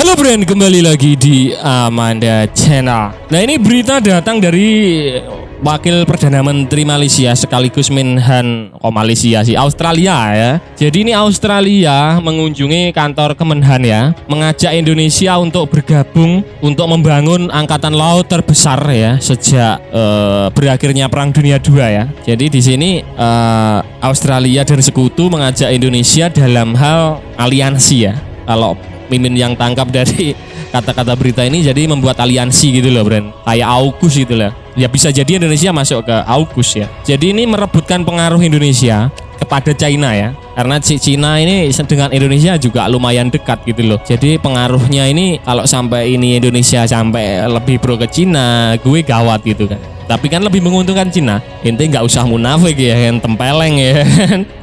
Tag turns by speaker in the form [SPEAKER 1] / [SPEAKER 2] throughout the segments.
[SPEAKER 1] Halo Bren, kembali lagi di Amanda Channel. Nah, ini berita datang dari Wakil Perdana Menteri Malaysia sekaligus Menhan Malaysia sih, Australia ya. Jadi ini Australia mengunjungi kantor Kemenhan ya, mengajak Indonesia untuk bergabung untuk membangun angkatan laut terbesar ya sejak berakhirnya Perang Dunia II ya. Jadi di sini Australia dan sekutu mengajak Indonesia dalam hal aliansi ya. Kalau Mimin yang tangkap dari kata-kata berita ini jadi membuat aliansi gitu loh Bren, kayak AUKUS gitu lah ya, bisa jadi Indonesia masuk ke AUKUS ya. Jadi ini merebutkan pengaruh Indonesia kepada China ya, karena China ini dengan Indonesia juga lumayan dekat gitu loh. Jadi pengaruhnya ini kalau sampai ini Indonesia sampai lebih pro ke China, gue gawat gitu kan. Tapi kan lebih menguntungkan Cina. Intinya nggak usah munafik ya, yang tempeleng ya.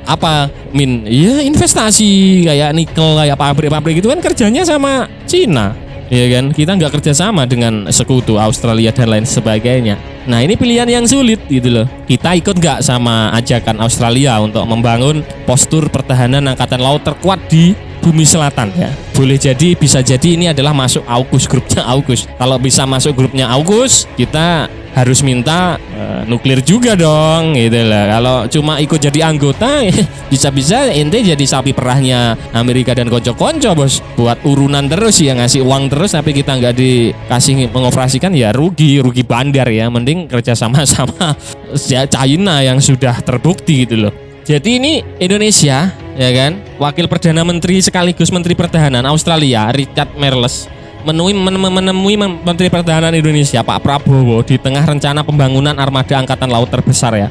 [SPEAKER 1] Apa Min? Ya investasi kayak nikel, kayak pabrik-pabrik itu kan kerjanya sama Cina, ya kan? Kita nggak kerja sama dengan sekutu Australia dan lain sebagainya. Nah ini pilihan yang sulit gitu loh. Kita ikut nggak sama ajakan Australia untuk membangun postur pertahanan angkatan laut terkuat di bumi selatan ya. Boleh jadi, bisa jadi ini adalah masuk AUKUS, grupnya AUKUS. Kalau bisa masuk grupnya AUKUS, kita harus minta nuklir juga dong gitu lah. Kalau cuma ikut jadi anggota bisa-bisa ente jadi sapi perahnya Amerika dan konco-konco bos, buat urunan terus ya, ngasih uang terus tapi kita nggak dikasih mengoperasikan ya rugi bandar ya. Mending kerja sama-sama China yang sudah terbukti gitu loh. Jadi ini Indonesia ya kan, Wakil Perdana Menteri sekaligus Menteri Pertahanan Australia Richard Marles menemui Menteri Pertahanan Indonesia Pak Prabowo di tengah rencana pembangunan armada angkatan laut terbesar ya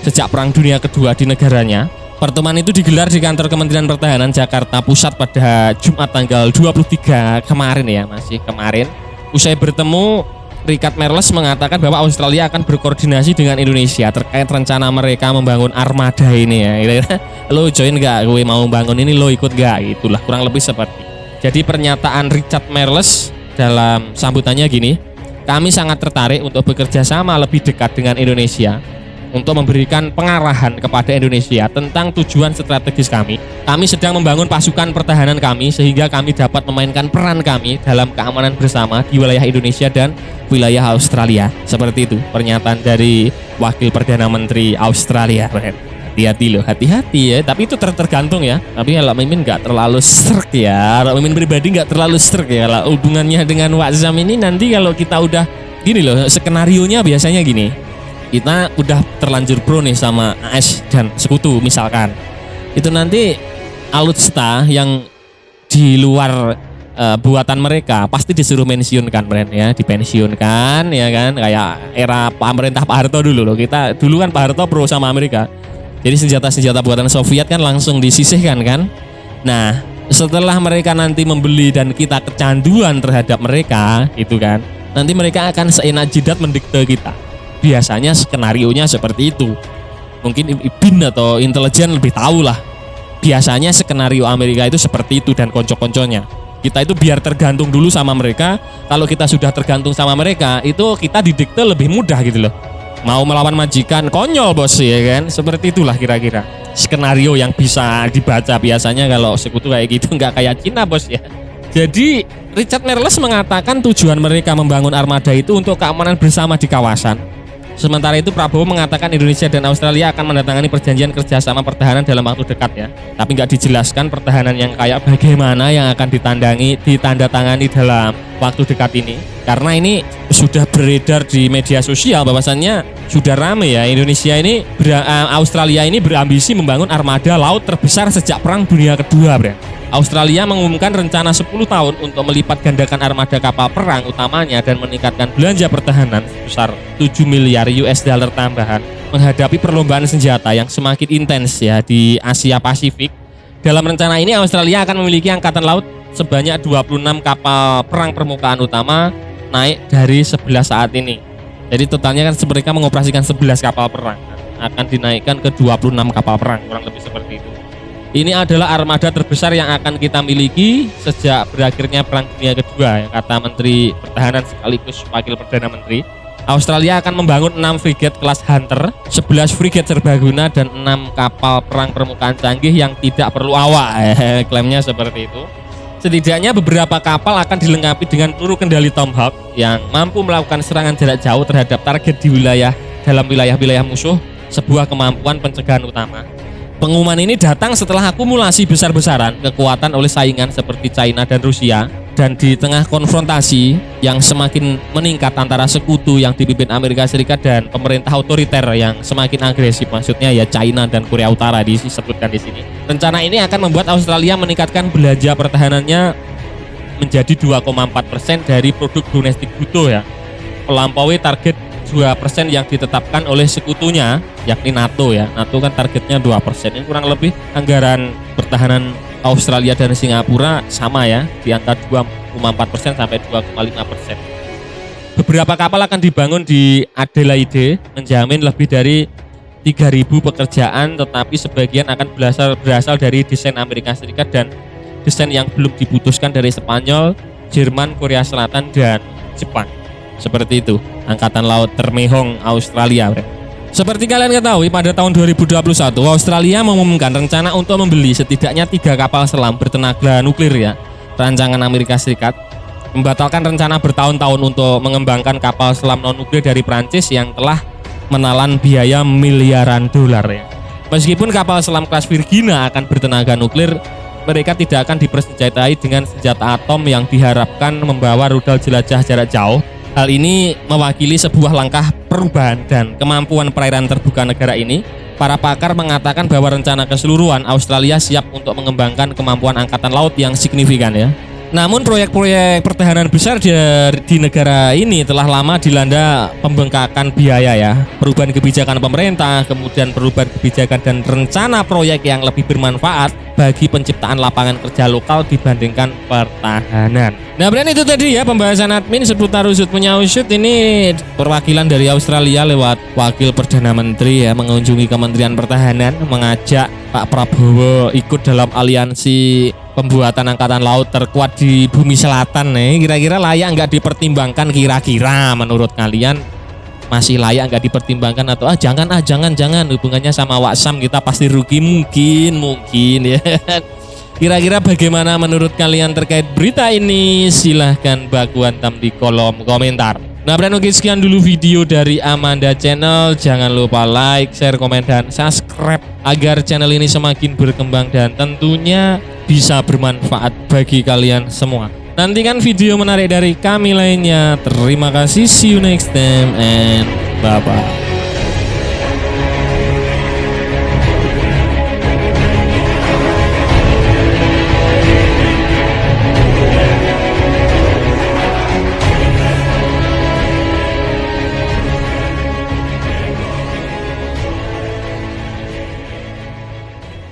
[SPEAKER 1] sejak Perang Dunia Kedua di negaranya. Pertemuan itu digelar di kantor Kementerian Pertahanan Jakarta Pusat pada Jumat tanggal 23 kemarin ya, masih kemarin. Usai bertemu, Richard Marles mengatakan bahwa Australia akan berkoordinasi dengan Indonesia terkait rencana mereka membangun armada ini ya. Lo join gak? Gue mau bangun ini, lo ikut gak? Itulah kurang lebih seperti. Jadi pernyataan Richard Marles dalam sambutannya gini, kami sangat tertarik untuk bekerja sama lebih dekat dengan Indonesia untuk memberikan pengarahan kepada Indonesia tentang tujuan strategis kami. Kami sedang membangun pasukan pertahanan kami sehingga kami dapat memainkan peran kami dalam keamanan bersama di wilayah Indonesia dan wilayah Australia. Seperti itu pernyataan dari Wakil Perdana Menteri Australia. Hati-hati loh, hati-hati ya. Tapi itu tergantung ya. Tapi kalau Mimin nggak terlalu serk ya. Kalau Mimin pribadi nggak terlalu serk ya. Kalau hubungannya dengan Wazam ini nanti kalau kita udah gini loh, skenarionya biasanya gini. Kita udah terlanjur pro nih sama AS dan sekutu misalkan. Itu nanti alutsista yang di luar buatan mereka pasti disuruh pensiunkan Bren ya, dipensiunkan ya kan, kayak era pemerintah Pak Harto dulu loh. Kita dulu kan Pak Harto pro sama Amerika. Jadi senjata-senjata buatan Soviet kan langsung disisihkan kan. Nah, setelah mereka nanti membeli dan kita kecanduan terhadap mereka, itu kan, nanti mereka akan seenak jidat mendikte kita. Biasanya skenarionya seperti itu. Mungkin BIN atau intelijen lebih tahu lah. Biasanya skenario Amerika itu seperti itu dan konco-konconya. Kita itu biar tergantung dulu sama mereka. Kalau kita sudah tergantung sama mereka, itu kita didikte lebih mudah gitu loh. Mau melawan majikan konyol bos ya kan, seperti itulah kira-kira skenario yang bisa dibaca biasanya kalau sekutu kayak gitu, nggak kayak Cina bos ya. Jadi Richard Marles mengatakan tujuan mereka membangun armada itu untuk keamanan bersama di kawasan. Sementara itu Prabowo mengatakan Indonesia dan Australia akan menandatangani perjanjian kerjasama pertahanan dalam waktu dekat ya. Tapi nggak dijelaskan pertahanan yang kayak bagaimana yang akan ditandatangani dalam waktu dekat ini. Karena ini sudah beredar di media sosial bahwasannya sudah rame ya, Indonesia ini Australia ini berambisi membangun armada laut terbesar sejak Perang Dunia Kedua, Bro. Australia mengumumkan rencana 10 tahun untuk melipat gandakan armada kapal perang utamanya dan meningkatkan belanja pertahanan sebesar 7 miliar US dollar tambahan menghadapi perlombaan senjata yang semakin intens ya di Asia Pasifik. Dalam rencana ini Australia akan memiliki angkatan laut sebanyak 26 kapal perang permukaan utama, naik dari 11 saat ini. Jadi totalnya kan mereka mengoperasikan 11 kapal perang, akan dinaikkan ke 26 kapal perang, kurang lebih seperti itu. Ini adalah armada terbesar yang akan kita miliki sejak berakhirnya Perang Dunia Kedua ya, kata Menteri Pertahanan sekaligus Wakil Perdana Menteri. Australia akan membangun 6 frigat kelas Hunter, 11 frigat serbaguna dan 6 kapal perang permukaan canggih yang tidak perlu awak. Klaimnya seperti itu. Setidaknya beberapa kapal akan dilengkapi dengan peluru kendali Tomahawk yang mampu melakukan serangan jarak jauh terhadap target di dalam wilayah-wilayah musuh, sebuah kemampuan pencegahan utama. Pengumuman ini datang setelah akumulasi besar-besaran kekuatan oleh saingan seperti China dan Rusia, dan di tengah konfrontasi yang semakin meningkat antara sekutu yang dipimpin Amerika Serikat dan pemerintah otoriter yang semakin agresif, maksudnya ya China dan Korea Utara disebutkan di sini. Rencana ini akan membuat Australia meningkatkan belanja pertahanannya menjadi 2,4% dari produk domestik bruto ya, melampaui target 2% yang ditetapkan oleh sekutunya yakni NATO ya. NATO kan targetnya 2%. Ini kurang lebih anggaran pertahanan Australia dan Singapura sama ya, di angka 2,4% sampai 2,5%. Beberapa kapal akan dibangun di Adelaide, menjamin lebih dari 3.000 pekerjaan, tetapi sebagian akan berasal dari desain Amerika Serikat dan desain yang belum diputuskan dari Spanyol, Jerman, Korea Selatan, dan Jepang. Seperti itu, Angkatan Laut Termehong Australia. Seperti kalian ketahui, pada tahun 2021 Australia mengumumkan rencana untuk membeli setidaknya 3 kapal selam bertenaga nuklir ya. Rancangan Amerika Serikat membatalkan rencana bertahun-tahun untuk mengembangkan kapal selam non-nuklir dari Prancis yang telah menelan biaya miliaran dolar ya. Meskipun kapal selam kelas Virginia akan bertenaga nuklir, mereka tidak akan dipersenjatai dengan senjata atom yang diharapkan membawa rudal jelajah jarak jauh. Hal ini mewakili sebuah langkah perubahan dan kemampuan perairan terbuka negara ini. Para pakar mengatakan bahwa rencana keseluruhan Australia siap untuk mengembangkan kemampuan angkatan laut yang signifikan ya. Namun proyek-proyek pertahanan besar di negara ini telah lama dilanda pembengkakan biaya ya. Perubahan kebijakan pemerintah, kemudian perubahan kebijakan dan rencana proyek yang lebih bermanfaat bagi penciptaan lapangan kerja lokal dibandingkan pertahanan. Nah, brand itu tadi ya pembahasan admin seputar usut punya usut. Ini perwakilan dari Australia lewat wakil Perdana Menteri ya mengunjungi Kementerian Pertahanan, mengajak Pak Prabowo ikut dalam aliansi pembuatan angkatan laut terkuat di bumi selatan nih. Kira-kira layak nggak dipertimbangkan, kira-kira menurut kalian masih layak nggak dipertimbangkan atau jangan hubungannya sama Waksam kita pasti rugi mungkin ya. Kira-kira bagaimana menurut kalian terkait berita ini? Silahkan baku hantam di kolom komentar. Nah, oke, sekian dulu video dari Amanda Channel. Jangan lupa like, share, komen, dan subscribe agar channel ini semakin berkembang dan tentunya bisa bermanfaat bagi kalian semua. Nantikan video menarik dari kami lainnya. Terima kasih, see you next time and bye-bye.